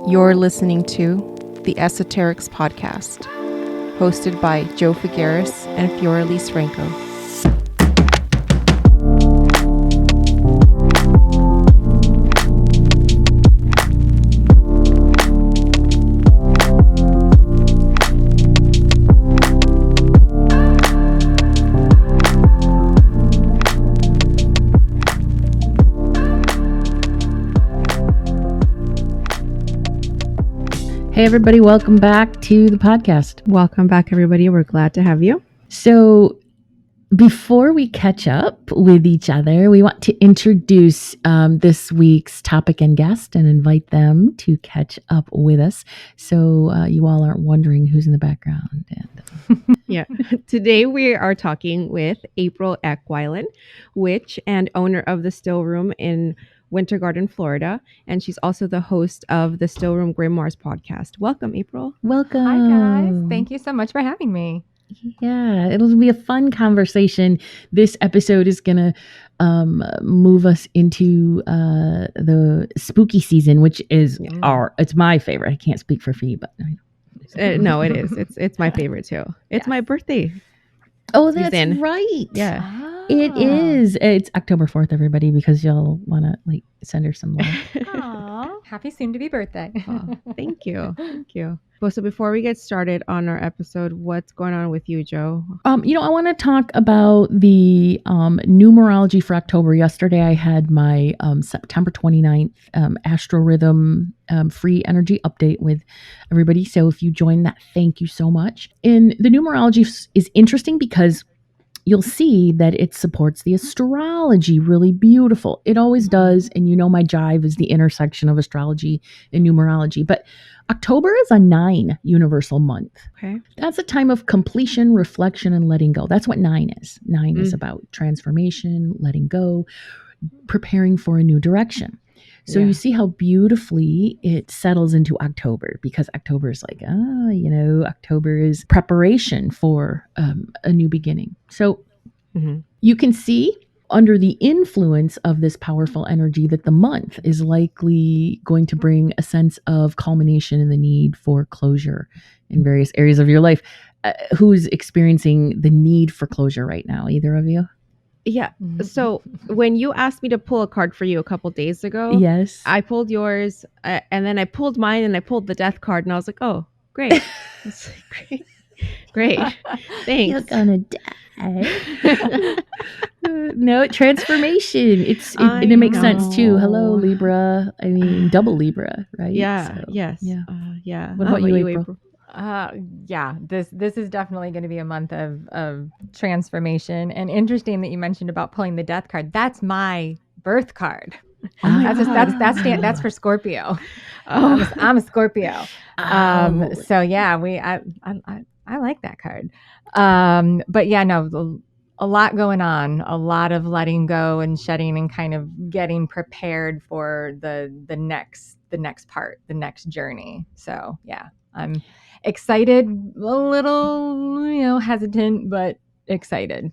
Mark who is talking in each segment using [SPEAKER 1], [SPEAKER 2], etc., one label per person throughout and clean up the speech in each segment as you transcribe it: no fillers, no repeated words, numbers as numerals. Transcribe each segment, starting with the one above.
[SPEAKER 1] You're listening to the Esoterics Podcast, hosted by Joe Figueres and Fioraliz Franco.
[SPEAKER 2] Hey, everybody. Welcome back to the podcast.
[SPEAKER 1] Welcome back, everybody. We're glad to have you.
[SPEAKER 2] So before we catch up with each other, we want to introduce this week's topic and guest and invite them to catch up with us. So you all aren't wondering who's in the background.
[SPEAKER 1] Yeah. Today we are talking with April Eckweilen, witch and owner of the Stillroom in Winter Garden, Florida. And she's also the host of the Stillroom Grimoires podcast. Welcome, April.
[SPEAKER 2] Welcome.
[SPEAKER 3] Hi, guys. Thank you so much for having me.
[SPEAKER 2] Yeah, it'll be a fun conversation. This episode is going to move us into the spooky season, which is it's my favorite. I can't speak for Fee, but I know.
[SPEAKER 1] No, it is. It's my favorite too. It's my birthday.
[SPEAKER 2] Oh, that's right.
[SPEAKER 1] Yeah.
[SPEAKER 2] It is. It's October 4th, everybody, because y'all want to send her some love.
[SPEAKER 3] Aww. Happy soon to be birthday.
[SPEAKER 1] Oh, thank you. Thank you. Well, so before we get started on our episode, what's going on with you, Joe?
[SPEAKER 2] I want to talk about the numerology for October. Yesterday, I had my September 29th Astro Rhythm free energy update with everybody. So if you joined that, thank you so much. And the numerology is interesting because you'll see that it supports the astrology really beautiful. It always does. And my jive is the intersection of astrology and numerology. But October is a 9 universal month.
[SPEAKER 1] Okay.
[SPEAKER 2] That's a time of completion, reflection, and letting go. That's what 9 is. 9 is about transformation, letting go, preparing for a new direction. So you see how beautifully it settles into October, because October is October is preparation for a new beginning. So you can see under the influence of this powerful energy that the month is likely going to bring a sense of culmination in the need for closure in various areas of your life. Who's experiencing the need for closure right now? Either of you?
[SPEAKER 1] Yeah. So when you asked me to pull a card for you a couple days ago,
[SPEAKER 2] yes,
[SPEAKER 1] I pulled yours and then I pulled mine and I pulled the death card and I was like, oh, great. Great. Thanks.
[SPEAKER 2] You're gonna die. No, transformation. And it makes sense too. Hello, Libra. I mean, double Libra, right?
[SPEAKER 1] Yeah.
[SPEAKER 2] So,
[SPEAKER 1] yes.
[SPEAKER 2] Yeah.
[SPEAKER 1] Yeah.
[SPEAKER 2] What about you, April?
[SPEAKER 3] This is definitely going to be a month of transformation. And interesting that you mentioned about pulling the death card. That's my birth card. That's for Scorpio. I'm a Scorpio. So yeah, I like that card. But yeah, no, a lot going on, a lot of letting go and shedding and kind of getting prepared for the next part, the next journey. So yeah, I'm excited, a little, hesitant, but excited.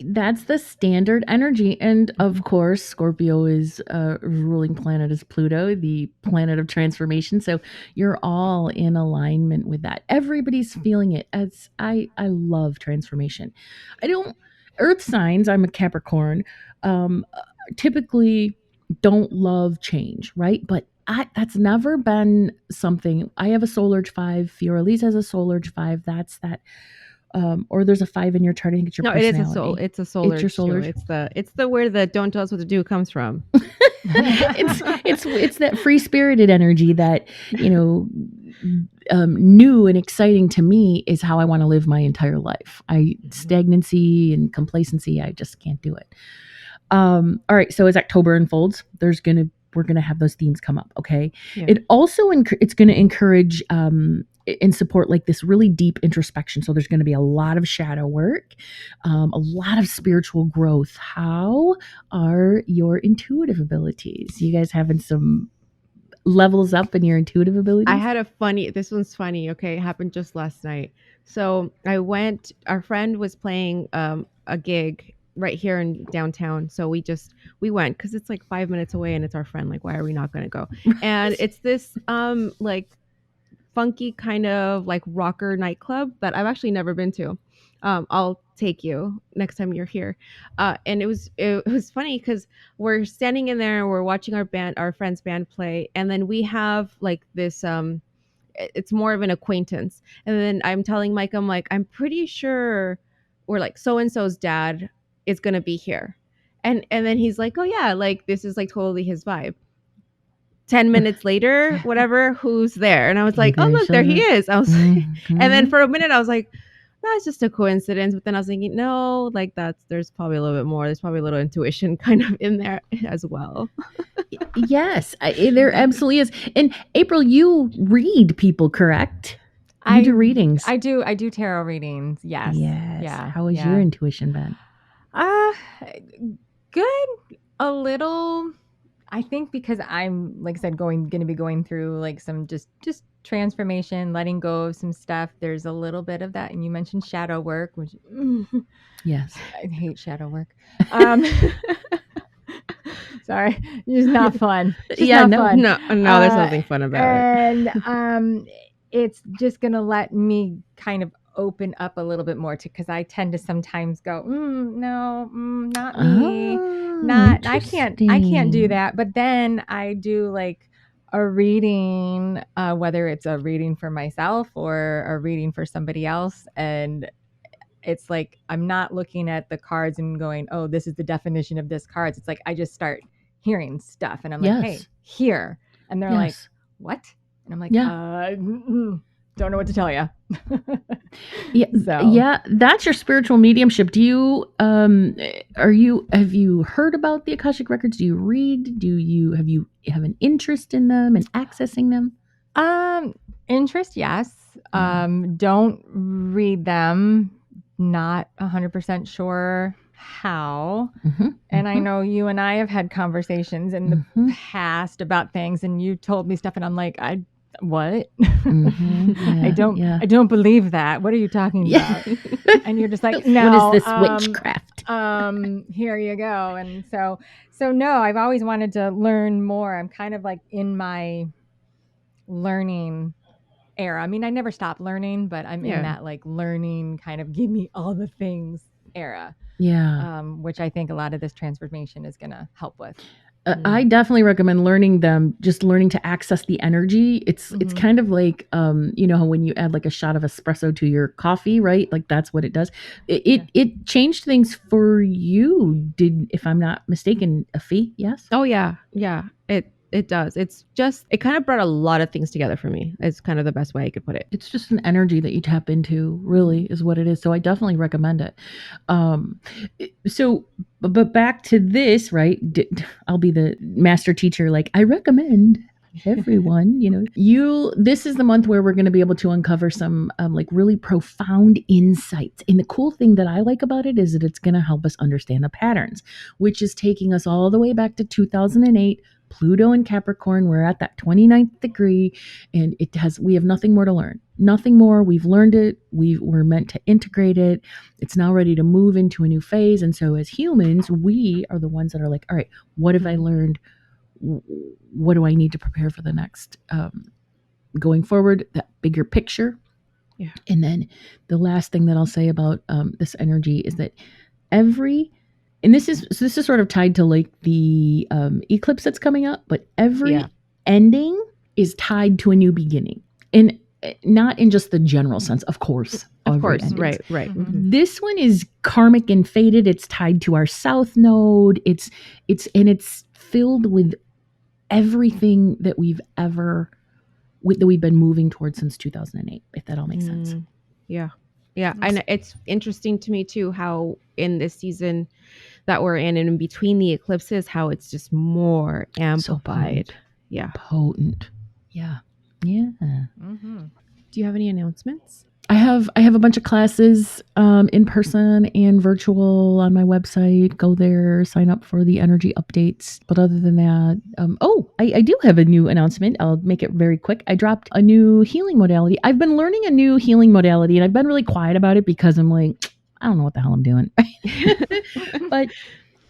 [SPEAKER 2] That's the standard energy. And of course, Scorpio is ruling planet is Pluto, the planet of transformation. So you're all in alignment with that. Everybody's feeling it. As I love transformation. Earth signs, I'm a Capricorn, typically don't love change, right? But that's never been something. I have a solar 5. Fioraliz has a solar 5. That's that. Or there's a 5 in your chart. I think it's your personality.
[SPEAKER 1] It is a soul. It's a solar.
[SPEAKER 2] It's your solar.
[SPEAKER 1] It's the where the don't tell us what to do comes from.
[SPEAKER 2] it's that free spirited energy that new and exciting to me is how I want to live my entire life. Stagnancy and complacency, I just can't do it. All right. So as October unfolds, we're gonna have those themes come up. Okay. Yeah. It also it's going to encourage and support this really deep introspection. So there's going to be a lot of shadow work, a lot of spiritual growth. How are your intuitive abilities? You guys having some levels up in your intuitive abilities?
[SPEAKER 1] I had this one's funny. Okay. It happened just last night. So our friend was playing a gig right here in downtown. So we went because it's like 5 minutes away and it's our friend. Like, why are we not going to go? And it's this like funky kind of like rocker nightclub that I've actually never been to. I'll take you next time you're here. And it was funny because we're standing in there and we're watching our friend's band play, and then we have like this it's more of an acquaintance. And then I'm telling Mike, I'm like, I'm pretty sure we're like so and so's dad is gonna be here. And then he's like, oh yeah, like this is like totally his vibe. 10 minutes later, whatever, who's there? And I was like, oh look, there he is. I was like, and then for a minute I was like, that's just a coincidence. But then I was thinking, no, like there's probably a little bit more. There's probably a little intuition kind of in there as well.
[SPEAKER 2] Yes, there absolutely is. And April, you read people, correct? You do readings.
[SPEAKER 3] I do tarot readings. Yes.
[SPEAKER 2] Yes.
[SPEAKER 3] Yeah.
[SPEAKER 2] How has your intuition been?
[SPEAKER 3] Good. A little. I think because I'm, like I said, going to be going through like some just transformation, letting go of some stuff. There's a little bit of that, and you mentioned shadow work, which
[SPEAKER 2] yes,
[SPEAKER 3] I hate shadow work. Sorry, it's not fun.
[SPEAKER 1] Not fun. No, there's nothing fun about
[SPEAKER 3] it. And it's just gonna let me kind of open up a little bit more because I tend to sometimes go, no, not me, not I can't do that. But then I do like a reading, whether it's a reading for myself or a reading for somebody else, and it's like I'm not looking at the cards and going, oh, this is the definition of this cards. It's like I just start hearing stuff and I'm like, hey, here. And they're like, what? And I'm like, don't know what to tell you.
[SPEAKER 2] That's your spiritual mediumship. Do you have you heard about the Akashic records? Do you read? Do you have an interest in them and accessing them?
[SPEAKER 3] Interest, yes. Don't read them. Not 100% sure how. And I know you and I have had conversations in the past about things, and you told me stuff and I'm like, what? I don't believe that. What are you talking about? And you're just like, no.
[SPEAKER 2] What is this witchcraft?
[SPEAKER 3] Here you go. And so no, I've always wanted to learn more. I'm kind of like in my learning era. I mean, I never stopped learning, but I'm in that like learning kind of give me all the things era.
[SPEAKER 2] Yeah.
[SPEAKER 3] Which I think a lot of this transformation is going to help with.
[SPEAKER 2] I definitely recommend learning them, just learning to access the energy. It's kind of like, you know, when you add like a shot of espresso to your coffee, right? Like that's what it does. It changed things for you. If I'm not mistaken, Afi, yes?
[SPEAKER 1] Oh yeah. Yeah. It does. It's just, it kind of brought a lot of things together for me. It's kind of the best way I could put it.
[SPEAKER 2] It's just an energy that you tap into, really, is what it is. So I definitely recommend it. But back to this, right? I'll be the master teacher. Like, I recommend everyone, this is the month where we're going to be able to uncover some like really profound insights. And the cool thing that I like about it is that it's going to help us understand the patterns, which is taking us all the way back to 2008. Pluto in Capricorn, we're at that 29th degree, and we have nothing more to learn. Nothing more. We've learned it. We're meant to integrate it. It's now ready to move into a new phase. And so as humans, we are the ones that are like, all right, what have I learned? What do I need to prepare for the next going forward? That bigger picture.
[SPEAKER 1] Yeah.
[SPEAKER 2] And then the last thing that I'll say about this energy is that and this is sort of tied to like the eclipse that's coming up, but every ending is tied to a new beginning, and not in just the general sense, of course.
[SPEAKER 1] Right.
[SPEAKER 2] Mm-hmm. This one is karmic and fated. It's tied to our south node. It's filled with everything that we've been moving towards since 2008. If that all makes sense.
[SPEAKER 1] Yeah. Yeah. And it's interesting to me too, how in this season that we're in and in between the eclipses, how it's just more amplified.
[SPEAKER 2] So
[SPEAKER 1] potent.
[SPEAKER 2] Yeah.
[SPEAKER 1] Do you have any announcements?
[SPEAKER 2] I have a bunch of classes in person and virtual on my website. Go there, sign up for the energy updates. But other than that, I do have a new announcement. I'll make it very quick. I dropped a new healing modality. I've been learning a new healing modality, and I've been really quiet about it because I'm like, I don't know what the hell I'm doing. But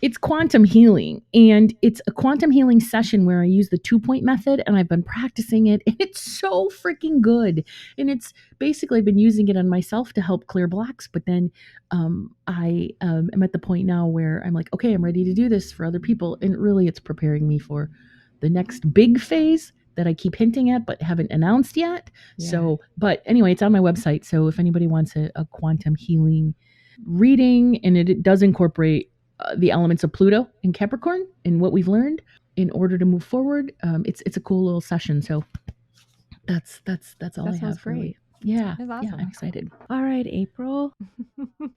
[SPEAKER 2] it's quantum healing, and it's a quantum healing session where I use the 2-point method, and I've been practicing it, and it's so freaking good. And it's basically, I've been using it on myself to help clear blocks, but then I am at the point now where I'm like, okay, I'm ready to do this for other people, and really it's preparing me for the next big phase that I keep hinting at but haven't announced yet.
[SPEAKER 1] Yeah.
[SPEAKER 2] So, but anyway, it's on my website, so if anybody wants a quantum healing reading, and it does incorporate the elements of Pluto and Capricorn and what we've learned in order to move forward. It's a cool little session. So that's all I have.
[SPEAKER 1] Great.
[SPEAKER 2] Really. Yeah.
[SPEAKER 3] That's awesome.
[SPEAKER 2] Yeah, I'm excited.
[SPEAKER 1] All right, April.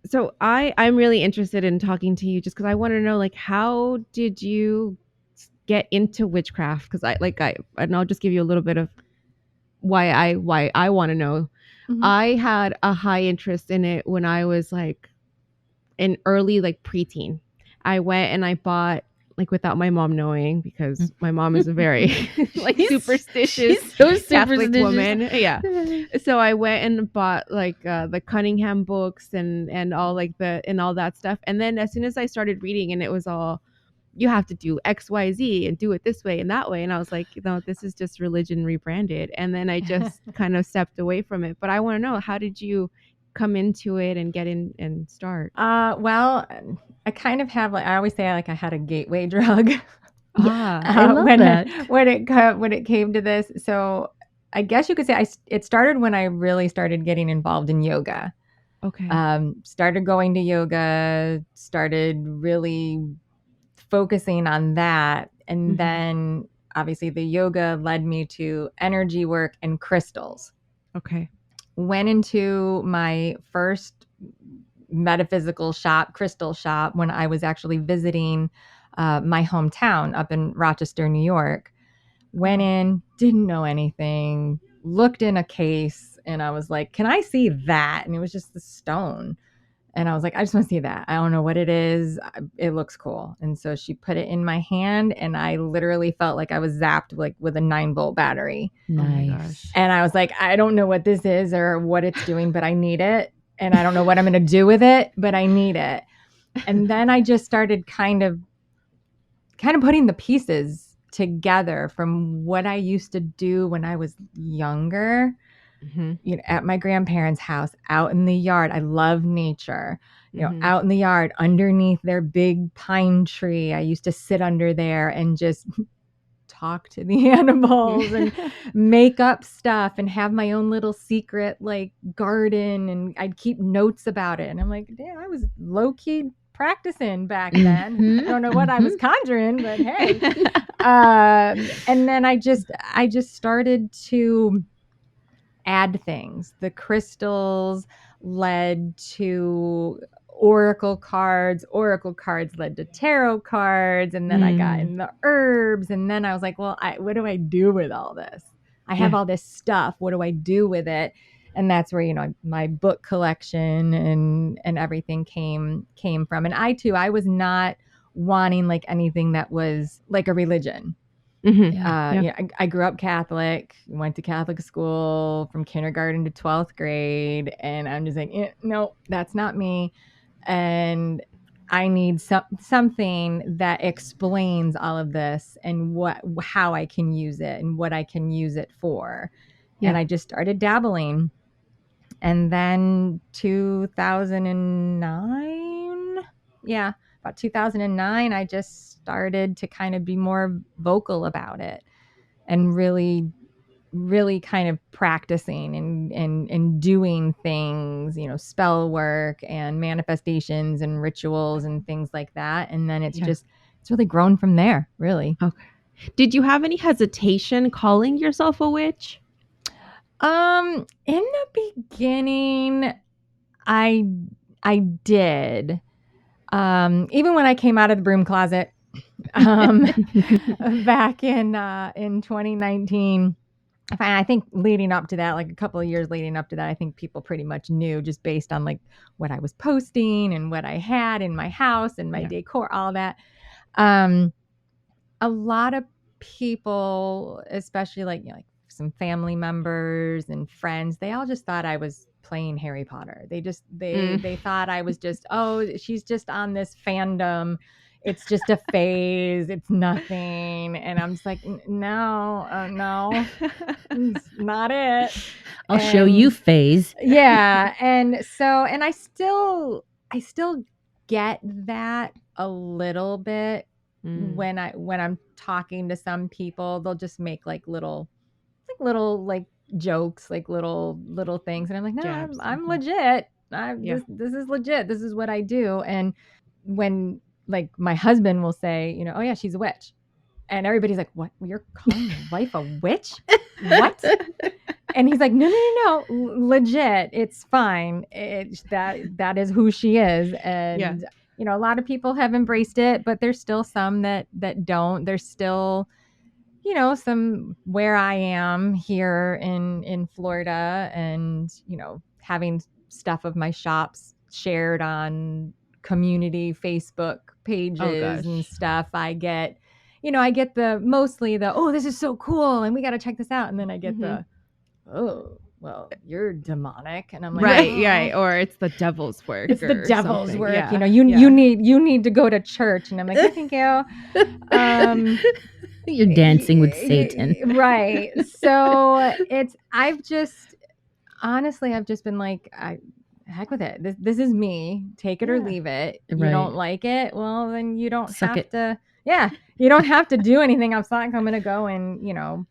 [SPEAKER 1] So I'm really interested in talking to you just because I want to know, like, how did you get into witchcraft? Because and I'll just give you a little bit of why I want to know.
[SPEAKER 3] Mhm.
[SPEAKER 1] I had a high interest in it when I was like in early preteen. I went and I bought, without my mom knowing, because my mom is a very superstitious
[SPEAKER 2] She's so
[SPEAKER 1] Catholic
[SPEAKER 2] superstitious.
[SPEAKER 1] woman. Yeah. So I went and bought the Cunningham books and all and all that stuff. And then as soon as I started reading, and it was all, you have to do XYZ and do it this way and that way. And I was like, this is just religion rebranded. And then I just kind of stepped away from it. But I want to know, how did you come into it and get in and start?
[SPEAKER 3] Well, I kind of have, I always say, I had a gateway drug.
[SPEAKER 2] I love that.
[SPEAKER 3] When it came to this. So I guess you could say it started when I really started getting involved in yoga.
[SPEAKER 1] Okay.
[SPEAKER 3] Started going to yoga, started really focusing on that. And then obviously the yoga led me to energy work and crystals.
[SPEAKER 1] Okay.
[SPEAKER 3] Went into my first metaphysical crystal shop, when I was actually visiting my hometown up in Rochester, New York. Went in, didn't know anything, looked in a case, and I was like, can I see that? And it was just the stone. And I was like, I just want to see that. I don't know what it is. It looks cool. And so she put it in my hand, and I literally felt like I was zapped with a 9-volt battery.
[SPEAKER 2] Nice.
[SPEAKER 3] And I was like, I don't know what this is or what it's doing, but I need it. And I don't know what I'm going to do with it, but I need it. And then I just started kind of putting the pieces together from what I used to do when I was younger. At my grandparents' house, out in the yard. I love nature. Out in the yard, underneath their big pine tree. I used to sit under there and just talk to the animals and make up stuff and have my own little secret garden, and I'd keep notes about it. And I'm like, damn, I was low-key practicing back then. I don't know what I was conjuring, but hey. And then I just started to add things. The crystals led to oracle cards. Oracle cards led to tarot cards. And then I got in the herbs. And then I was like, well, what do I do with all this? I have all this stuff. What do I do with it? And that's where, my book collection and everything came from. And I was not wanting anything that was like a religion. I grew up Catholic, went to Catholic school from kindergarten to 12th grade. And I'm just like, no, that's not me. And I need something that explains all of this and how I can use it and what I can use it for. Yeah. And I just started dabbling. And then 2009, about 2009, I just started to kind of be more vocal about it and really, really kind of practicing and doing things, spell work and manifestations and rituals and things like that. And then it's really grown from there, really.
[SPEAKER 1] Okay. Did you have any hesitation calling yourself a witch?
[SPEAKER 3] In the beginning, I did. Even when I came out of the broom closet, back in 2019, I think leading up to that, a couple of years leading up to that, I think people pretty much knew just based on what I was posting and what I had in my house and my decor, all that. A lot of people, especially some family members and friends, they all just thought I was playing Harry Potter. They thought I was just, oh, she's just on this fandom. It's just a phase. It's nothing. And I'm just like, no, it's not it.
[SPEAKER 2] I'll show you phase.
[SPEAKER 3] Yeah. And I still get that a little bit when I'm talking to some people. They'll just make like little like jokes, like little things. And I'm like, no, I'm legit. This is legit. This is what I do. And when like my husband will say, you know, oh yeah, she's a witch. And everybody's like, what? You're calling your wife a witch? What? And he's like, no, legit. It's fine. That is who she is. And, you know, a lot of people have embraced it, but there's still some that don't. There's still, you know, some where I am here in Florida and, you know, having stuff of my shops shared on community Facebook pages and stuff. I get mostly the, oh, this is so cool and we got to check this out. And then I get the, oh, well, you're demonic. And I'm like,
[SPEAKER 1] right. Or it's the devil's work.
[SPEAKER 3] It's the devil's
[SPEAKER 1] something.
[SPEAKER 3] work.
[SPEAKER 1] Yeah.
[SPEAKER 3] You know, you need to go to church. And I'm like, thank you.
[SPEAKER 2] You're dancing with Satan.
[SPEAKER 3] Right. So I've just been like, heck with it. This is me. Take it or leave it. You don't like it. Well, then you don't have to. Yeah. You don't have to do anything. I'm not going to go and, you know,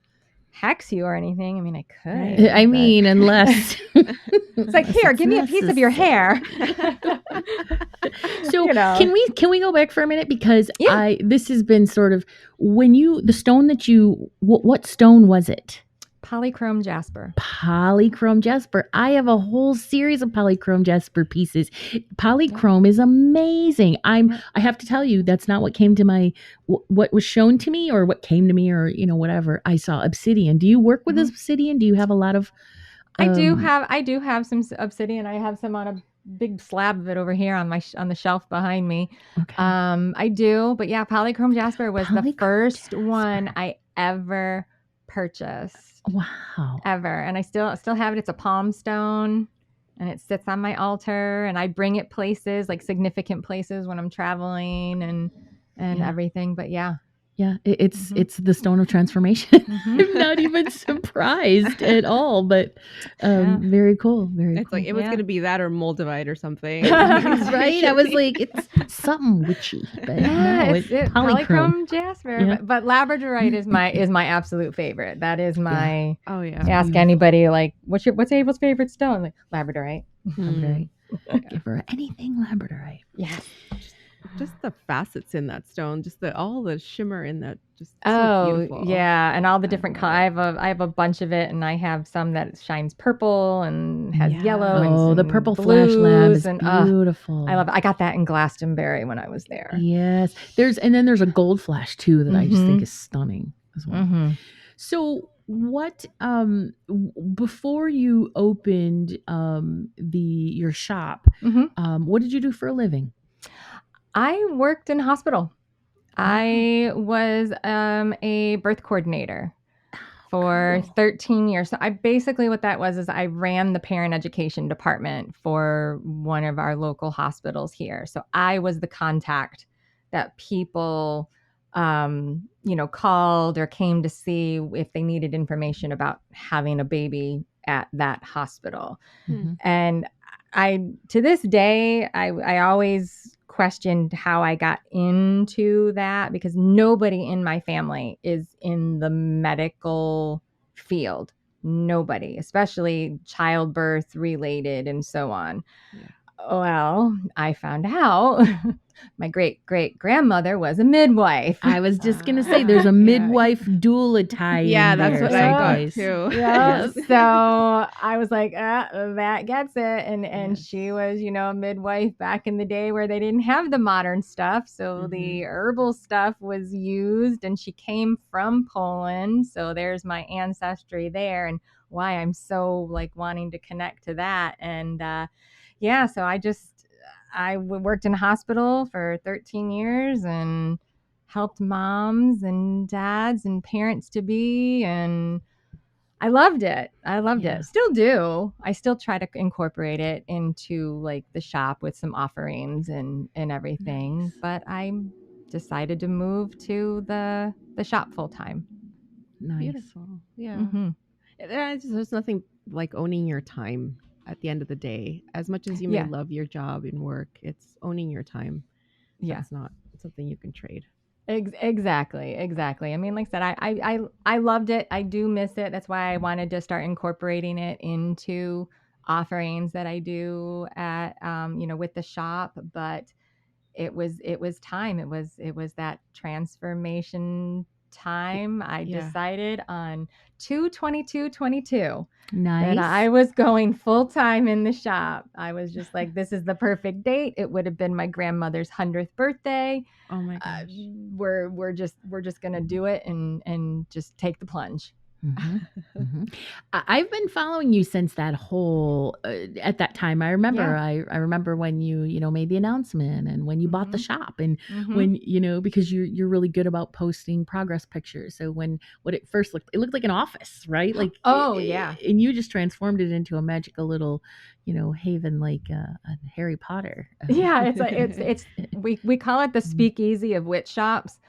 [SPEAKER 3] hex you or anything. I mean, I could.
[SPEAKER 2] I mean, unless
[SPEAKER 3] it's like, here, give me a piece of your hair.
[SPEAKER 2] So you know. Can we go back for a minute? Because this has been sort of the stone that what stone was it?
[SPEAKER 3] Polychrome jasper.
[SPEAKER 2] Polychrome jasper. I have a whole series of polychrome jasper pieces. Polychrome is amazing. I have to tell you, that's not what came to what was shown to me or what came to me or, you know, whatever. I saw obsidian. Do you work with obsidian? Do you have a lot of?
[SPEAKER 3] I do have some obsidian. I have some on a big slab of it over here on the shelf behind me. Okay. I do, but yeah, polychrome jasper was the first one I ever purchased.
[SPEAKER 2] Wow.
[SPEAKER 3] Ever. And I still have it. It's a palm stone and it sits on my altar and I bring it places, like significant places when I'm traveling and everything. But yeah.
[SPEAKER 2] Yeah, it's the stone of transformation. I'm not even surprised at all, but very cool.
[SPEAKER 1] It's cool. Like it was going to be that or moldavite or something,
[SPEAKER 2] right? I was like, it's something witchy, but no, it's
[SPEAKER 3] polychrome jasper. Yeah. But labradorite is my absolute favorite. That is my. Oh yeah. Ask anybody like, what's April's favorite stone? Like labradorite.
[SPEAKER 2] Labradorite. Give her anything labradorite.
[SPEAKER 3] Yes.
[SPEAKER 1] Just the facets in that stone, just all the shimmer in that, just so beautiful.
[SPEAKER 3] Yeah, and all the different colors. I have a bunch of it, and I have some that shines purple and has yellow.
[SPEAKER 2] Oh, the purple flash lab is beautiful.
[SPEAKER 3] I love it. I got that in Glastonbury when I was there.
[SPEAKER 2] Yes, there's a gold flash too that I just think is stunning as well. Mm-hmm. So what before you opened your shop, what did you do for a living?
[SPEAKER 3] I worked in a hospital. I was a birth coordinator for 13 years. So what that was is I ran the parent education department for one of our local hospitals here. So I was the contact that people, called or came to see if they needed information about having a baby at that hospital. Mm-hmm. And to this day, I always questioned how I got into that because nobody in my family is in the medical field. Nobody, especially childbirth related and so on. Yeah. Well, I found out my great-great-grandmother was a midwife.
[SPEAKER 2] I was just going to say there's a midwife doula tie.
[SPEAKER 1] Yeah, that's what I got too.
[SPEAKER 3] Yeah. So I was like, that gets it. And she was, a midwife back in the day where they didn't have the modern stuff. So the herbal stuff was used and she came from Poland. So there's my ancestry there and why I'm so wanting to connect to that. And so I worked in a hospital for 13 years and helped moms and dads and parents to be. And I loved it. Still do. I still try to incorporate it into like the shop with some offerings and everything.
[SPEAKER 2] Nice.
[SPEAKER 3] But I decided to move to the shop full time.
[SPEAKER 2] Nice.
[SPEAKER 1] Beautiful. Yeah.
[SPEAKER 3] Mm-hmm.
[SPEAKER 1] There's nothing like owning your time at the end of the day. As much as you may love your job and work, it's owning your time.
[SPEAKER 3] Yeah.
[SPEAKER 1] That's not something you can trade.
[SPEAKER 3] Exactly. I mean, like I said, I loved it. I do miss it. That's why I wanted to start incorporating it into offerings that I do at, with the shop. But it was time. It was that transformation time. I decided on 2/22/22
[SPEAKER 2] Nice.
[SPEAKER 3] that I was going full time in the shop. I was just like, this is the perfect date. It would have been my grandmother's 100th birthday.
[SPEAKER 1] Oh my gosh.
[SPEAKER 3] We're just gonna do it and just take the plunge.
[SPEAKER 2] Mm-hmm. Mm-hmm. I've been following you since that whole at that time. I remember. I remember when you made the announcement and when you bought the shop and when because you're really good about posting progress pictures. So what it first looked, it looked like an office, right? Like and you just transformed it into a magical little haven like a Harry Potter.
[SPEAKER 3] Yeah, it's we call it the speakeasy of witch shops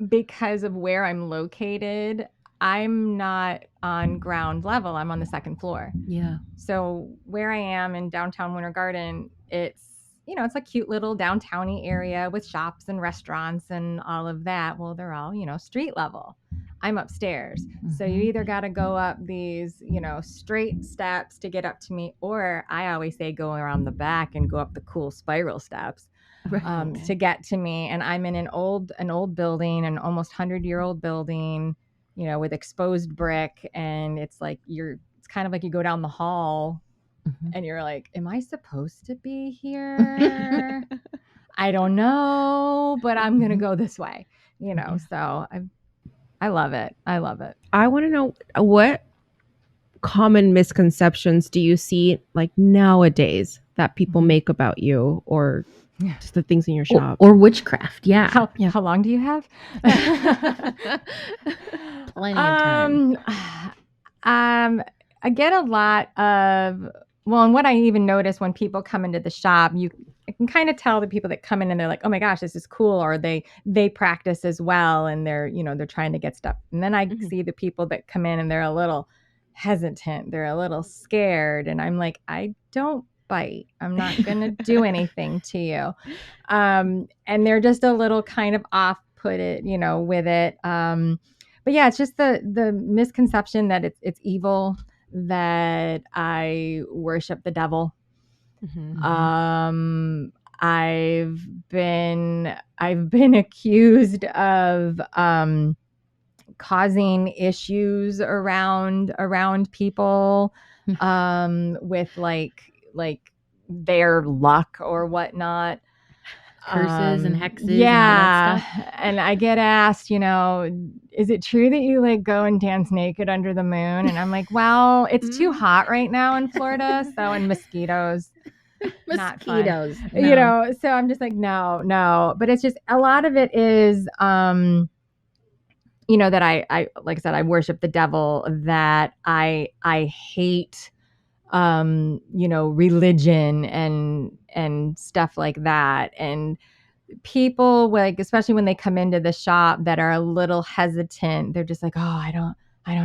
[SPEAKER 3] because of where I'm located. I'm not on ground level. I'm on the second floor.
[SPEAKER 2] Yeah.
[SPEAKER 3] So where I am in downtown Winter Garden, it's it's a cute little downtowny area with shops and restaurants and all of that. Well, they're all, street level. I'm upstairs. So you either got to go up these, straight steps to get up to me, or I always say go around the back and go up the cool spiral steps to get to me. And I'm in an old building, an almost 100-year-old building, with exposed brick. And it's like it's kind of like you go down the hall and you're like, am I supposed to be here? I don't know, but I'm going to go this way, so I love it. I
[SPEAKER 1] want to know what common misconceptions do you see like nowadays that people make about you or just the things in your shop
[SPEAKER 2] or witchcraft. Yeah.
[SPEAKER 3] How long do you have?
[SPEAKER 2] Plenty of time.
[SPEAKER 3] I get a lot of, and what I even notice when people come into the shop, I can kind of tell the people that come in and they're like, oh my gosh, this is cool. Or they practice as well. And they're trying to get stuff. And then I see the people that come in and they're a little hesitant. They're a little scared. And I'm like, I don't bite. I'm not going to do anything to you. And they're just a little kind of off-put with it. But yeah, it's just the misconception that it's evil, that I worship the devil. I've been accused of causing issues around people with like their luck or whatnot.
[SPEAKER 2] Curses and hexes.
[SPEAKER 3] Yeah.
[SPEAKER 2] And all that stuff.
[SPEAKER 3] And I get asked, is it true that you like go and dance naked under the moon? And I'm like, well, it's too hot right now in Florida. So, and mosquitoes. Not fun.
[SPEAKER 2] No.
[SPEAKER 3] So I'm just like, no. But it's just, a lot of it is, that I like I said, I worship the devil, that I hate, religion and stuff like that. And people, like, especially when they come into the shop that are a little hesitant, they're just like, oh, I don't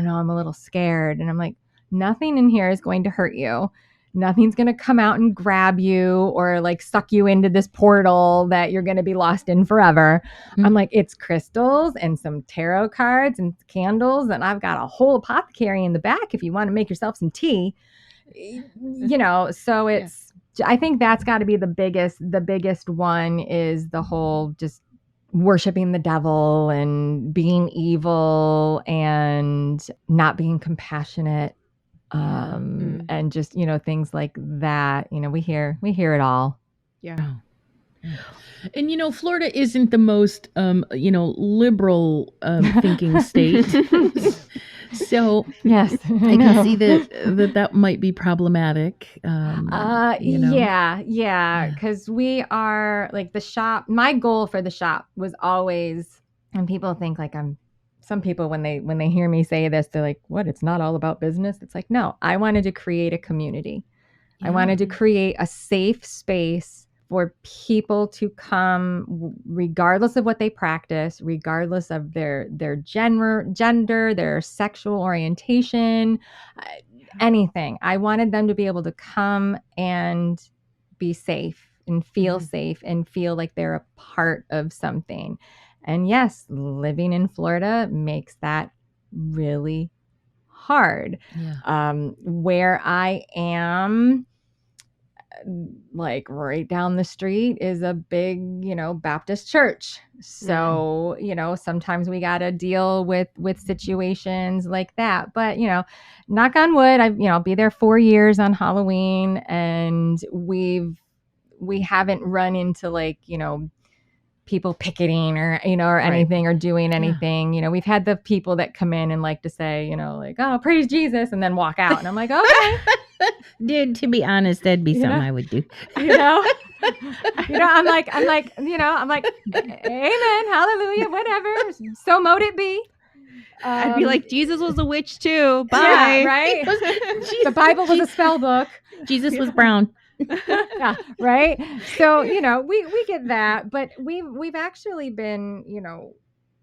[SPEAKER 3] know. I'm a little scared. And I'm like, nothing in here is going to hurt you. Nothing's going to come out and grab you or like suck you into this portal that you're going to be lost in forever. I'm like, it's crystals and some tarot cards and candles. And I've got a whole apothecary in the back if you want to make yourself some tea, so it's, I think that's got to be the biggest one, is the whole just worshiping the devil and being evil and not being compassionate. And just, things like that, we hear it all.
[SPEAKER 1] Yeah.
[SPEAKER 2] And, Florida isn't the most, liberal thinking state. So
[SPEAKER 3] yes,
[SPEAKER 2] I can see that might be problematic.
[SPEAKER 3] Yeah. Because we are like the shop. My goal for the shop was always, and people think like I'm some people, when they hear me say this, they're like, what? It's not all about business. It's like, no, I wanted to create a community. Yeah. I wanted to create a safe space for people to come, regardless of what they practice, regardless of their gender, their sexual orientation, anything. I wanted them to be able to come and be safe and feel safe and feel like they're a part of something. And yes, living in Florida makes that really hard. Yeah. Where I am, like right down the street is a big, Baptist church. So, sometimes we got to deal with situations like that. But, knock on wood, I'll be there 4 years on Halloween, and we haven't run into like, people picketing or anything or doing anything. Yeah. We've had the people that come in and like to say, like, oh, praise Jesus, and then walk out. And I'm like, okay.
[SPEAKER 4] Dude, to be honest, that'd be something I would do.
[SPEAKER 3] I'm like, amen, hallelujah, whatever. So mote it be.
[SPEAKER 1] I'd be like, Jesus was a witch too. Bye.
[SPEAKER 3] Yeah, right? The Bible was a spell book.
[SPEAKER 4] Jesus was brown.
[SPEAKER 3] Yeah, right. So, we get that, but we've actually been,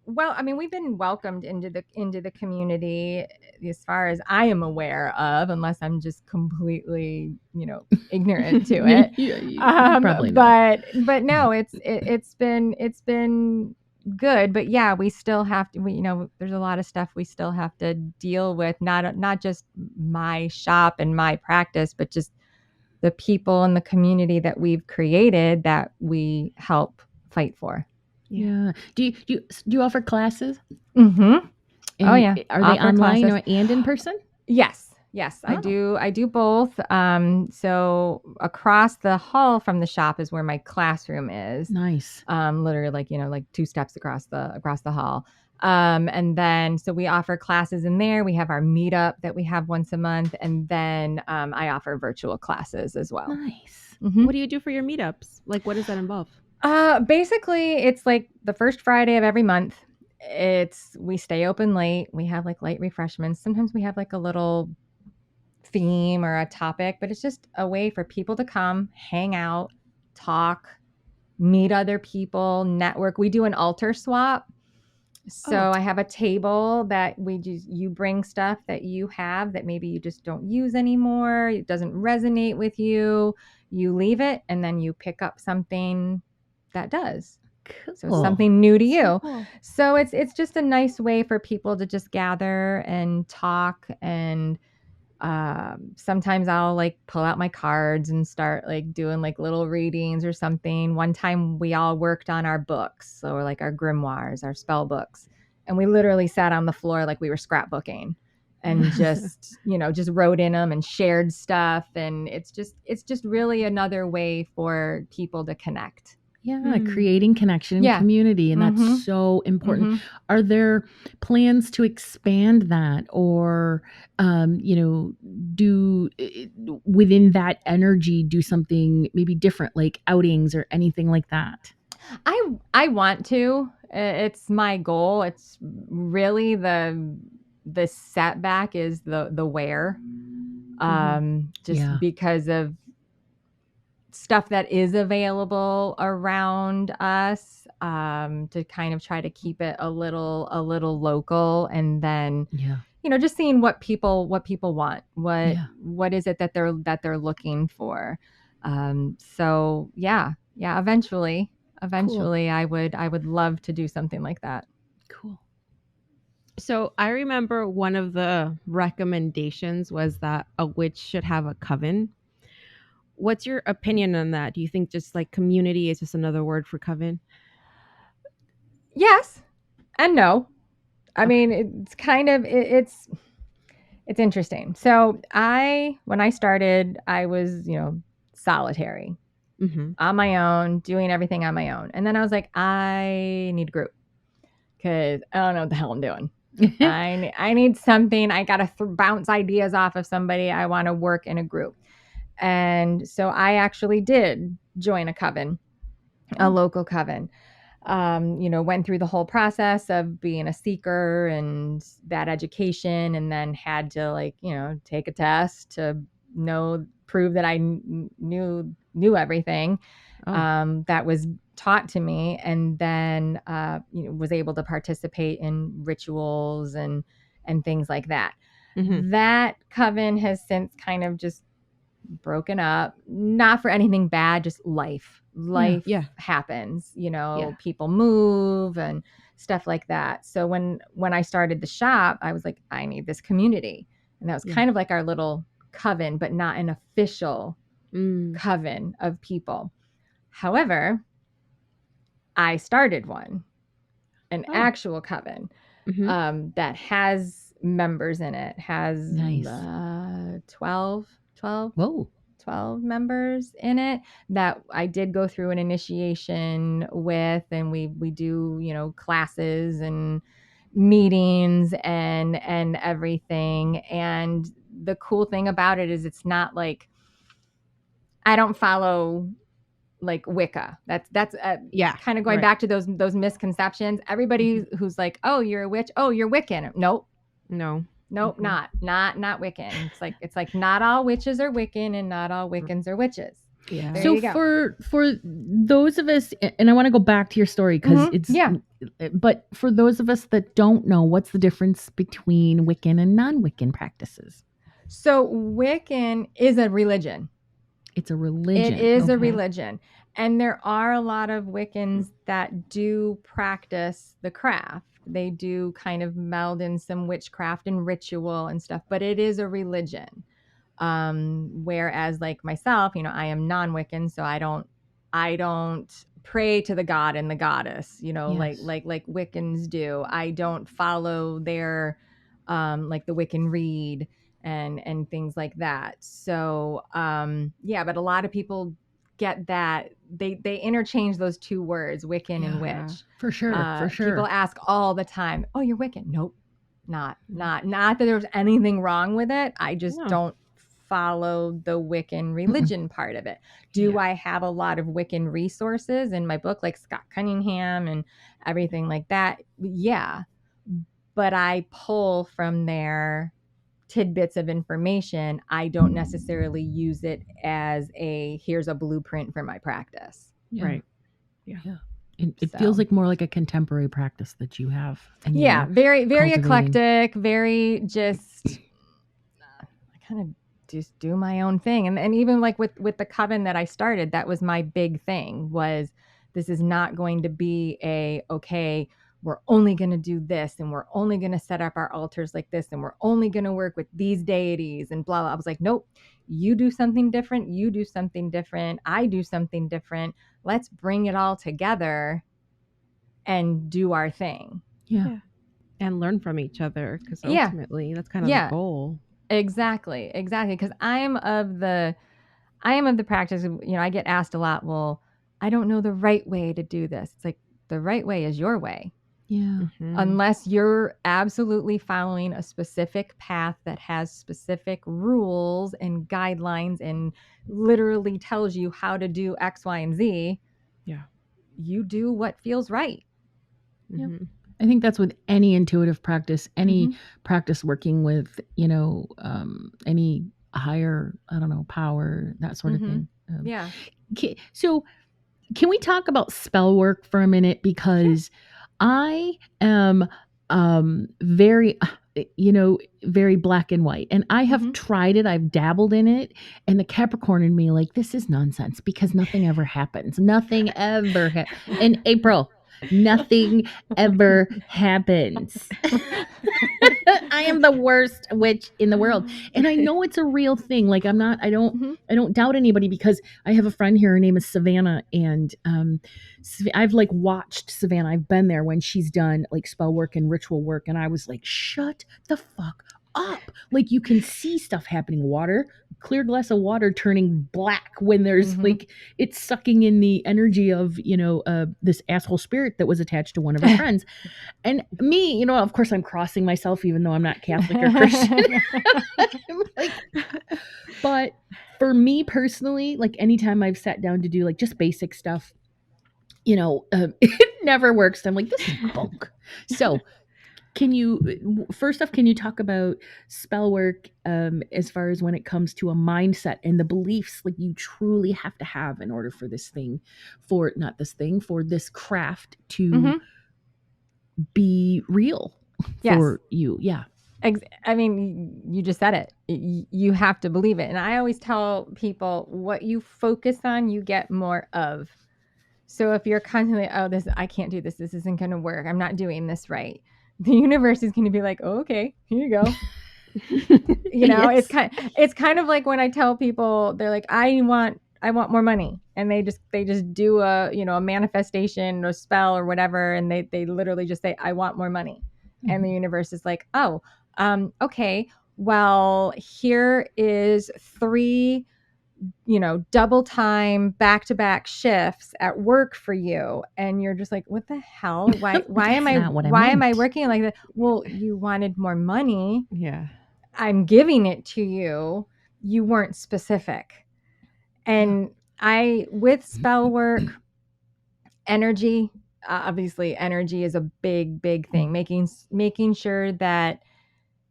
[SPEAKER 3] we've been welcomed into the community as far as I am aware of, unless I'm just completely, ignorant to it.
[SPEAKER 4] Probably not.
[SPEAKER 3] But no, it's been good. But yeah, we still have to, there's a lot of stuff we still have to deal with, not just my shop and my practice, but just the people in the community that we've created that we help fight for.
[SPEAKER 2] Yeah. Do you offer classes?
[SPEAKER 3] Mm-hmm.
[SPEAKER 2] And
[SPEAKER 3] oh yeah.
[SPEAKER 2] Are they online and in person?
[SPEAKER 3] Yes. I do both. So across the hall from the shop is where my classroom is.
[SPEAKER 2] Nice.
[SPEAKER 3] Literally like 2 steps across the hall. And then, so we offer classes in there. We have our meetup that we have once a month. And then, I offer virtual classes as well.
[SPEAKER 2] Nice.
[SPEAKER 3] Mm-hmm.
[SPEAKER 1] What do you do for your meetups? Like, what does that involve?
[SPEAKER 3] Basically it's like the first Friday of every month. We stay open late. We have like light refreshments. Sometimes we have like a little theme or a topic, but it's just a way for people to come, hang out, talk, meet other people, network. We do an altar swap. So I have a table that you bring stuff that you have that maybe you just don't use anymore. It doesn't resonate with you. You leave it and then you pick up something that does. Cool. So something new to you. Cool. So it's just a nice way for people to just gather and talk. And sometimes I'll like pull out my cards and start like doing like little readings or something. One time we all worked on our books, so like our grimoires, our spell books, and we literally sat on the floor like we were scrapbooking and just just wrote in them and shared stuff. And it's just really another way for people to connect.
[SPEAKER 2] Yeah, creating connection and community, and that's so important. Mm-hmm. Are there plans to expand that, or do within that energy do something maybe different, like outings or anything like that?
[SPEAKER 3] I want to. It's my goal. It's really the setback is the where, because of stuff that is available around us, to kind of try to keep it a little local, and then just seeing what people want, what is it that they're looking for. So eventually cool. I would love to do something like that.
[SPEAKER 2] Cool.
[SPEAKER 1] So I remember one of the recommendations was that a witch should have a coven. What's your opinion on that? Do you think just like community is just another word for coven?
[SPEAKER 3] Yes and no. I mean, it's kind of, it's interesting. So when I started, I was, solitary, on my own, doing everything on my own. And then I was like, I need a group because I don't know what the hell I'm doing. I need something. I got to bounce ideas off of somebody. I want to work in a group. And so I actually did join a coven, a local coven. went through the whole process of being a seeker and that education, and then had to take a test to prove that I knew everything that was taught to me, and then was able to participate in rituals and things like that. Mm-hmm. That coven has since kind of just broken up, not for anything bad, just life happens, people move and stuff like that. So when I started the shop, I was like, I need this community, and that was kind of like our little coven, but not an official coven of people. However, I started an actual coven that has members in it, has 12 members in it that I did go through an initiation with, and we do, classes and meetings and everything. And the cool thing about it is it's not like, I don't follow like Wicca. That's kind of going back to those misconceptions. Everybody who's like, oh, you're a witch, oh, you're Wiccan. Nope, not Wiccan. It's like not all witches are Wiccan, and not all Wiccans are witches.
[SPEAKER 2] Yeah. So for those of us, and I want to go back to your story because but for those of us that don't know, what's the difference between Wiccan and non-Wiccan practices?
[SPEAKER 3] So Wiccan is a religion.
[SPEAKER 2] It's a religion.
[SPEAKER 3] It is a religion. And there are a lot of Wiccans that do practice the craft. They do kind of meld in some witchcraft and ritual and stuff, but it is a religion. Whereas like myself, I am non-Wiccan, so I don't pray to the god and the goddess, like Wiccans do. I don't follow their, like the Wiccan Rede and things like that. So, but a lot of people get that they interchange those two words, Wiccan and witch.
[SPEAKER 2] For sure.
[SPEAKER 3] People ask all the time, "Oh, you're Wiccan?" Nope, not that there's anything wrong with it. I just don't follow the Wiccan religion part of it. Do I have a lot of Wiccan resources in my book, like Scott Cunningham and everything like that? Yeah, but I pull from there tidbits of information. I don't necessarily use it as here's a blueprint for my practice.
[SPEAKER 2] Right. Yeah. It feels like more like a contemporary practice that you have. And
[SPEAKER 3] very, very eclectic, very just I kind of just do my own thing. And even like with the coven that I started, that was my big thing, was this is not going to be we're only going to do this, and we're only going to set up our altars like this, and we're only going to work with these deities and blah, blah. I was like, nope, you do something different. You do something different. I do something different. Let's bring it all together and do our thing.
[SPEAKER 1] Yeah. And learn from each other, because ultimately that's kind of the goal.
[SPEAKER 3] Exactly. Because I am of the practice of, I get asked a lot, well, I don't know the right way to do this. It's like, the right way is your way.
[SPEAKER 2] Yeah.
[SPEAKER 3] Mm-hmm. Unless you're absolutely following a specific path that has specific rules and guidelines and literally tells you how to do X, Y, and Z.
[SPEAKER 1] Yeah.
[SPEAKER 3] You do what feels right.
[SPEAKER 2] Mm-hmm. Yeah. I think that's with any intuitive practice, any practice working with, any higher, power, that sort of thing. So can we talk about spell work for a minute? Because I am very, very black and white, and I have tried it. I've dabbled in it, and the Capricorn in me, like, this is nonsense, because nothing ever happens. Nothing ever in April. Nothing ever happens. I am the worst witch in the world. And I know it's a real thing. Like, I don't doubt anybody, because I have a friend here. Her name is Savannah. And I've like watched Savannah. I've been there when she's done like spell work and ritual work. And I was like, shut the fuck up. Like, you can see stuff happening. Clear glass of water turning black when there's like, it's sucking in the energy of, this asshole spirit that was attached to one of her friends. And me, of course I'm crossing myself, even though I'm not Catholic or Christian. But for me personally, like, anytime I've sat down to do like just basic stuff, it never works. I'm like, this is bunk. So first off, can you talk about spell work as far as when it comes to a mindset and the beliefs like you truly have to have in order for for this craft to be real for you? Yeah.
[SPEAKER 3] I mean, you just said it. You have to believe it. And I always tell people, what you focus on, you get more of. So if you're constantly, I can't do this. This isn't going to work. I'm not doing this right. The universe is going to be like, oh, okay, here you go. Yes. It's kind of like when I tell people, they're like, I want more money. And they just do a manifestation or spell or whatever. And they literally just say, I want more money. Mm-hmm. And the universe is like, oh, okay, well, here is 3, double time back-to-back shifts at work for you. And you're just like, what the hell? Why am I working like that? Well, you wanted more money.
[SPEAKER 1] Yeah.
[SPEAKER 3] I'm giving it to you. You weren't specific. And with spell work, energy, obviously energy is a big thing. Making sure that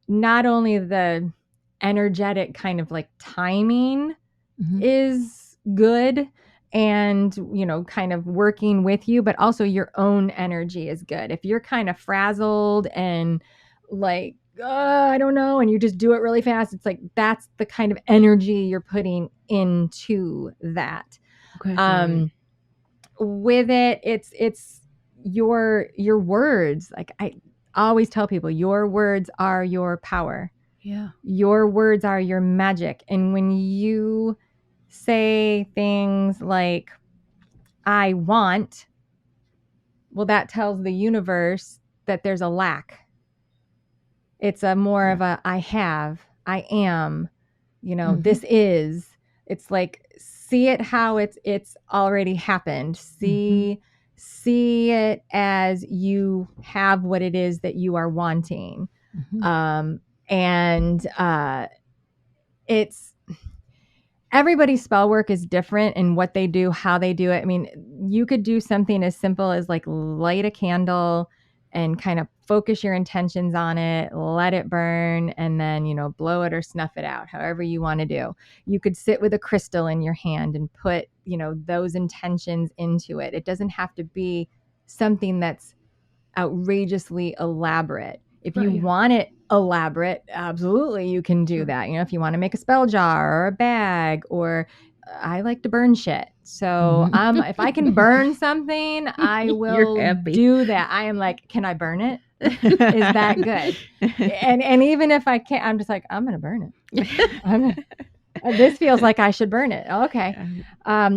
[SPEAKER 3] not only the energetic kind of like timing is good and, kind of working with you, but also your own energy is good. If you're kind of frazzled and like, I don't know, and you just do it really fast, it's like, that's the kind of energy you're putting into that. Okay. With it, it's your words. Like I always tell people, your words are your power.
[SPEAKER 2] Yeah.
[SPEAKER 3] Your words are your magic. And when you say things like, I want, well, that tells the universe that there's a lack. It's a more of a, I have, I am, this is. It's like, see it how it's already happened. See it as you have what it is that you are wanting. It's everybody's spell work is different in what they do, how they do it. I mean, you could do something as simple as like light a candle and kind of focus your intentions on it, let it burn, and then, blow it or snuff it out, however you want to do. You could sit with a crystal in your hand and put, those intentions into it. It doesn't have to be something that's outrageously elaborate. If you want it elaborate, absolutely, you can do that. If you want to make a spell jar or a bag, or I like to burn shit. So if I can burn something, I will do that. I am like, can I burn it? Is that good? And even if I can't, I'm just like, I'm going to burn it. This feels like I should burn it. Okay.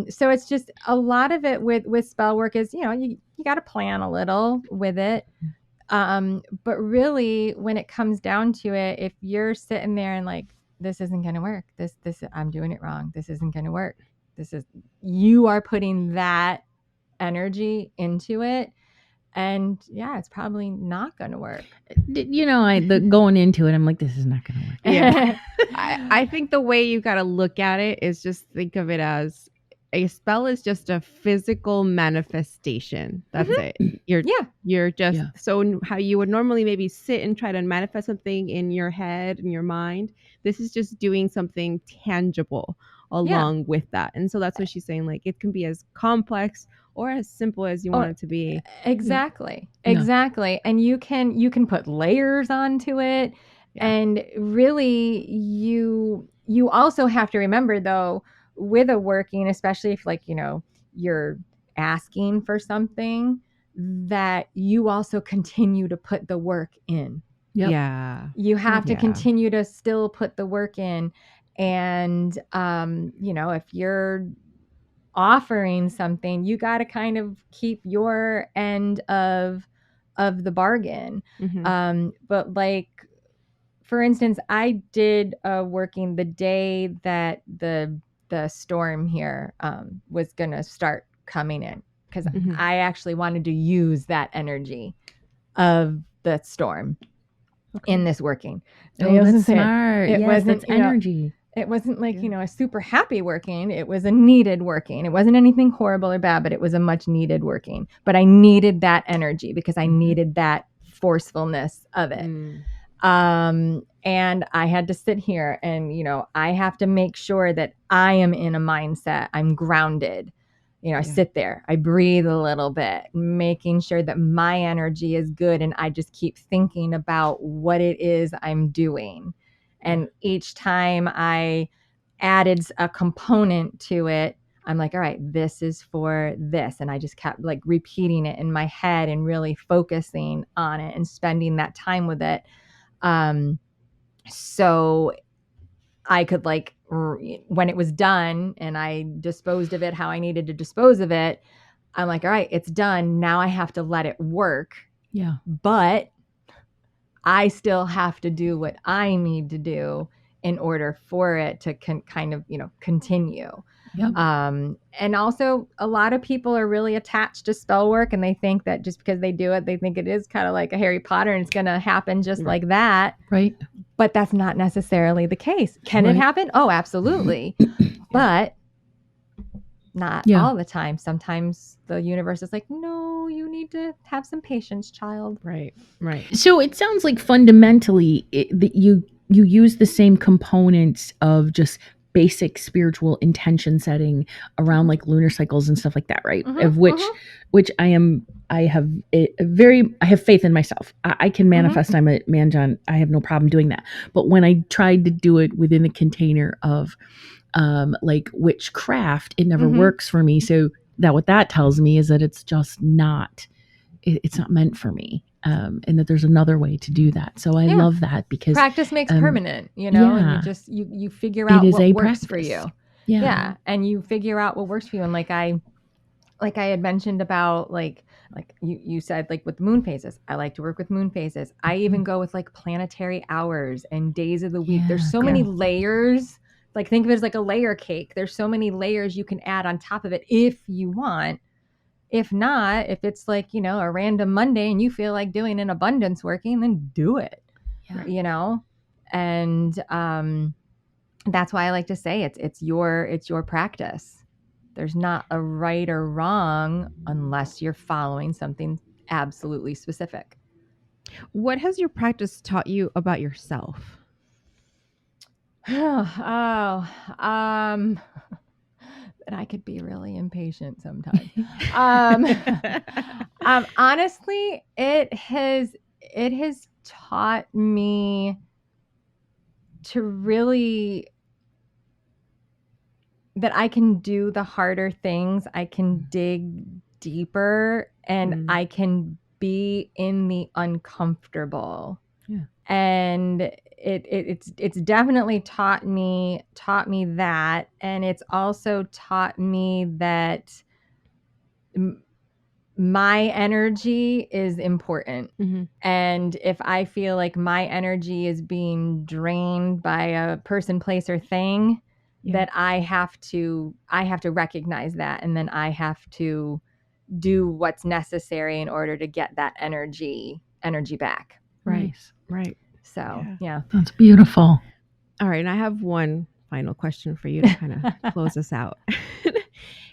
[SPEAKER 3] So it's just a lot of it with spell work is, you got to plan a little with it. But really, when it comes down to it, if you're sitting there and like, this isn't going to work, this, I'm doing it wrong, this isn't going to work, you are putting that energy into it. And it's probably not going to work.
[SPEAKER 2] Going into it, I'm like, this is not going to work.
[SPEAKER 1] Yeah. I think the way you got to look at it is just think of it as a spell is just a physical manifestation. That's it. You're just so how you would normally maybe sit and try to manifest something in your head and your mind. This is just doing something tangible along with that. And so that's what she's saying. Like it can be as complex or as simple as you want it to be.
[SPEAKER 3] Exactly. And you can put layers onto it. Yeah. And really you also have to remember though, with a working, especially if like, you're asking for something, that you also continue to put the work in.
[SPEAKER 1] Yep. Yeah.
[SPEAKER 3] You have to continue to still put the work in. And, if you're offering something, you got to kind of keep your end of the bargain. But like, for instance, I did working the day that the storm here was going to start coming in, because I actually wanted to use that energy of the storm in this working.
[SPEAKER 2] So that's smart. It wasn't energy.
[SPEAKER 3] It wasn't like, a super happy working. It was a needed working. It wasn't anything horrible or bad, but it was a much needed working. But I needed that energy because I needed that forcefulness of it. And I had to sit here and, I have to make sure that I am in a mindset. I'm grounded. I sit there, I breathe a little bit, making sure that my energy is good. And I just keep thinking about what it is I'm doing. And each time I added a component to it, I'm like, all right, this is for this. And I just kept like repeating it in my head and really focusing on it and spending that time with it. So I could when it was done and I disposed of it how I needed to dispose of it, I'm like, all right, it's done. Now I have to let it work.
[SPEAKER 2] Yeah.
[SPEAKER 3] But I still have to do what I need to do in order for it to kind of, continue.
[SPEAKER 2] Yep.
[SPEAKER 3] And also a lot of people are really attached to spell work and they think that just because they do it, they think it is kind of like a Harry Potter and it's going to happen just like that.
[SPEAKER 2] Right.
[SPEAKER 3] But that's not necessarily the case. Can it happen? Oh, absolutely. But not all the time. Sometimes the universe is like, no, you need to have some patience, child.
[SPEAKER 1] Right.
[SPEAKER 2] So it sounds like fundamentally that you use the same components of just basic spiritual intention setting around like lunar cycles and stuff like that, right? Of which I have faith in myself. I can manifest. I'm a man, John. I have no problem doing that. But when I tried to do it within the container of like witchcraft, it never works for me. So what that tells me is that it's just not, it's not meant for me. And that there's another way to do that. So I love that because
[SPEAKER 3] practice makes permanent, and you just, you figure out what works for you. Yeah. And you figure out what works for you. And like I had mentioned about like you said, like with moon phases, I like to work with moon phases. I even go with like planetary hours and days of the week. There's so many layers. Like think of it as like a layer cake. There's so many layers you can add on top of it if you want. If not, if it's like, a random Monday and you feel like doing an abundance working, then do it, and that's why I like to say it's your practice. There's not a right or wrong unless you're following something absolutely specific.
[SPEAKER 1] What has your practice taught you about yourself?
[SPEAKER 3] That I could be really impatient sometimes. Honestly, it has taught me to really that I can do the harder things. I can dig deeper and I can be in the uncomfortable.
[SPEAKER 2] Yeah.
[SPEAKER 3] And it's definitely taught me that, and it's also taught me that my energy is important. And if I feel like my energy is being drained by a person, place, or thing, that I have to recognize that, and then I have to do what's necessary in order to get that energy back.
[SPEAKER 1] Right.
[SPEAKER 3] So, yeah.
[SPEAKER 2] That's beautiful.
[SPEAKER 1] All right. And I have one final question for you to kind of close us out.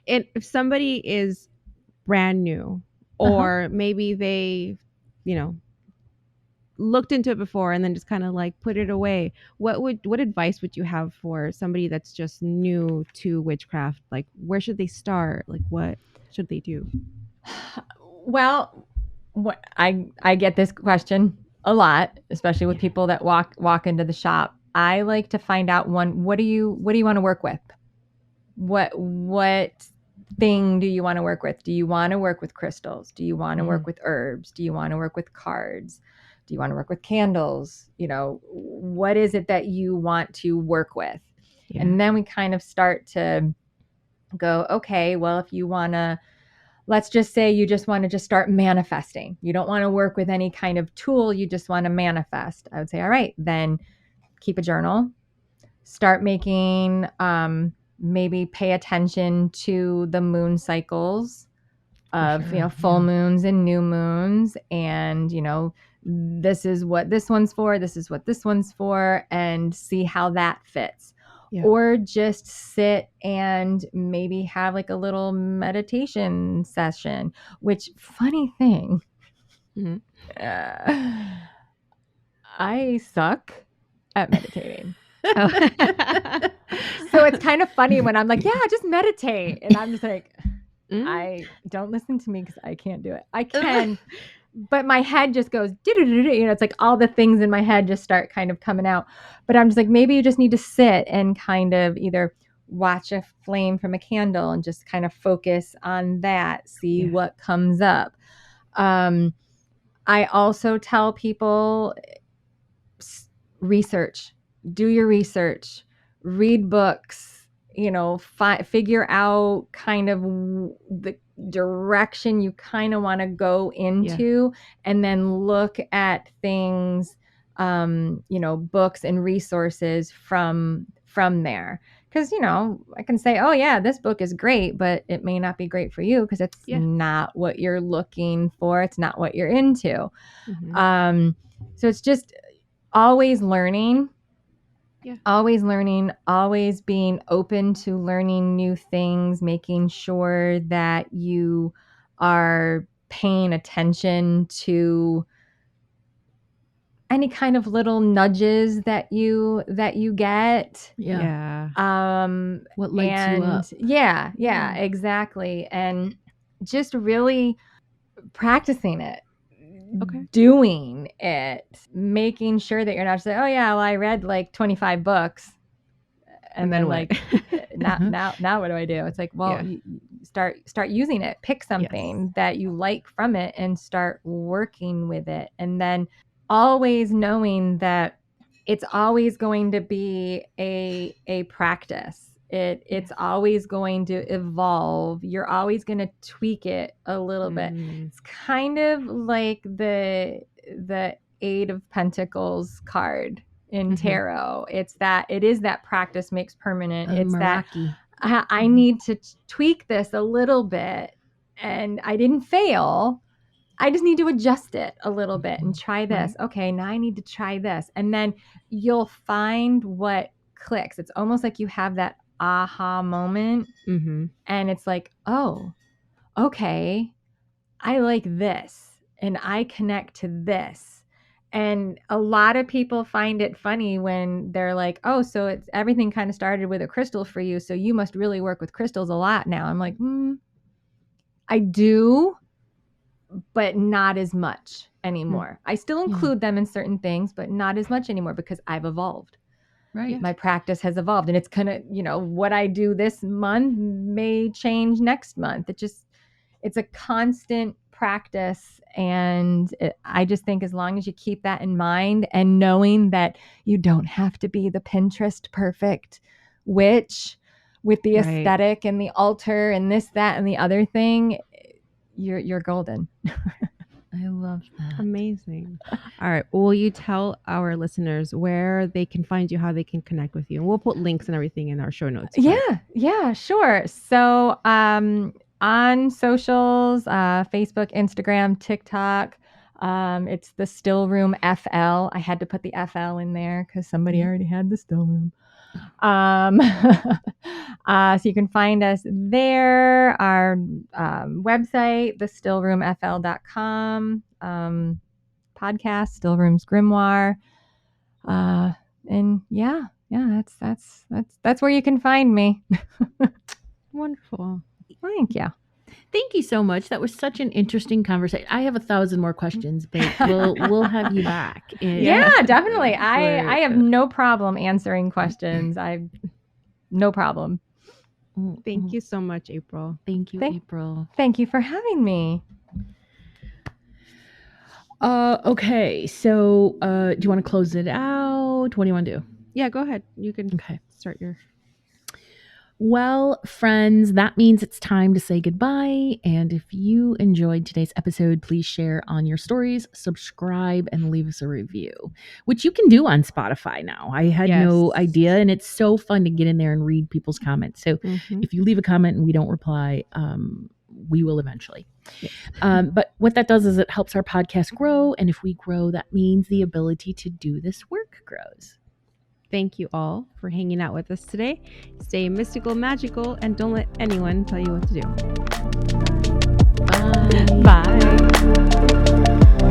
[SPEAKER 1] And if somebody is brand new or maybe they, looked into it before and then just kind of like put it away, what advice would you have for somebody that's just new to witchcraft? Like, where should they start? Like, what should they do?
[SPEAKER 3] Well, I get this question a lot, especially with people that walk into the shop. I like to find out what do you want to work with? What thing do you want to work with? Do you want to work with crystals? Do you want to work with herbs? Do you want to work with cards? Do you want to work with candles? What is it that you want to work with? Yeah. And then we kind of start to go, okay, well, if you want to, let's just say you just want to just start manifesting. You don't want to work with any kind of tool. You just want to manifest. I would say, all right, then keep a journal. Start making, maybe pay attention to the moon cycles of, full moons and new moons. And, this is what this one's for. This is what this one's for. And see how that fits. or just sit and maybe have like a little meditation session, which funny thing, I suck at meditating.
[SPEAKER 1] Oh.
[SPEAKER 3] So it's kind of funny when I'm like, yeah, just meditate. And I'm just like, I don't listen to me because I can't do it. I can, but my head just goes, it's like all the things in my head just start kind of coming out. But I'm just like, maybe you just need to sit and kind of either watch a flame from a candle and just kind of focus on that, see what comes up. I also tell people, do your research, read books, figure out kind of the direction you kind of want to go into, and then look at things, books and resources from there. Because, I can say, oh yeah, this book is great, but it may not be great for you because it's not what you're looking for. It's not what you're into. So it's just always learning. Always learning, always being open to learning new things, making sure that you are paying attention to any kind of little nudges that you get.
[SPEAKER 2] What lights you up.
[SPEAKER 3] Yeah, exactly. And just really practicing it. Doing it, making sure that you're not just saying, oh yeah, well, I read like 25 books and then like now what do I do? It's like, well, you start using it, pick something that you like from it and start working with it. And then always knowing that it's always going to be a practice. It's always going to evolve. You're always going to tweak it a little bit. It's kind of like the Eight of Pentacles card in tarot. It is that practice makes permanent. It's Meraki. That I need to tweak this a little bit, and I didn't fail. I just need to adjust it a little bit and try this. Okay, now I need to try this. And then you'll find what clicks. It's almost like you have that aha moment, and it's like, oh, okay, I like this and I connect to this. And a lot of people find it funny when they're like, oh, so it's everything kind of started with a crystal for you, so you must really work with crystals a lot now. I'm like, I do, but not as much anymore. I still include them in certain things, but not as much anymore because I've evolved. Right. My practice has evolved, and it's kind of, what I do this month may change next month. It's a constant practice. And I just think as long as you keep that in mind and knowing that you don't have to be the Pinterest perfect witch with the aesthetic and the altar and this, that, and the other thing, you're golden.
[SPEAKER 2] I love that.
[SPEAKER 1] Amazing. All right. Will you tell our listeners where they can find you, how they can connect with you? And we'll put links and everything in our show notes.
[SPEAKER 3] Yeah, sure. So on socials, Facebook, Instagram, TikTok, it's the Stillroom FL. I had to put the FL in there because somebody already had the Stillroom. So you can find us there. Our website, thestillroomfl.com, podcast, Stillroom's Grimoire. And that's where you can find me.
[SPEAKER 1] Wonderful.
[SPEAKER 3] Thank you.
[SPEAKER 2] Thank you so much. That was such an interesting conversation. I have 1,000 more questions, but we'll have you back.
[SPEAKER 3] Yeah, definitely. I have no problem answering questions. No problem.
[SPEAKER 1] Thank you so much, April.
[SPEAKER 2] Thank you, April.
[SPEAKER 3] Thank you for having me.
[SPEAKER 2] Okay, so do you want to close it out? What do you want to do?
[SPEAKER 1] Yeah, go ahead. You can start your...
[SPEAKER 2] Well, friends, that means it's time to say goodbye. And if you enjoyed today's episode, please share on your stories, subscribe, and leave us a review, which you can do on Spotify now. I had no idea, and it's so fun to get in there and read people's comments. So if you leave a comment and we don't reply, we will eventually. But what that does is it helps our podcast grow. And if we grow, that means the ability to do this work grows.
[SPEAKER 1] Thank you all for hanging out with us today. Stay mystical, magical, and don't let anyone tell you what to do.
[SPEAKER 2] Bye.
[SPEAKER 1] Bye.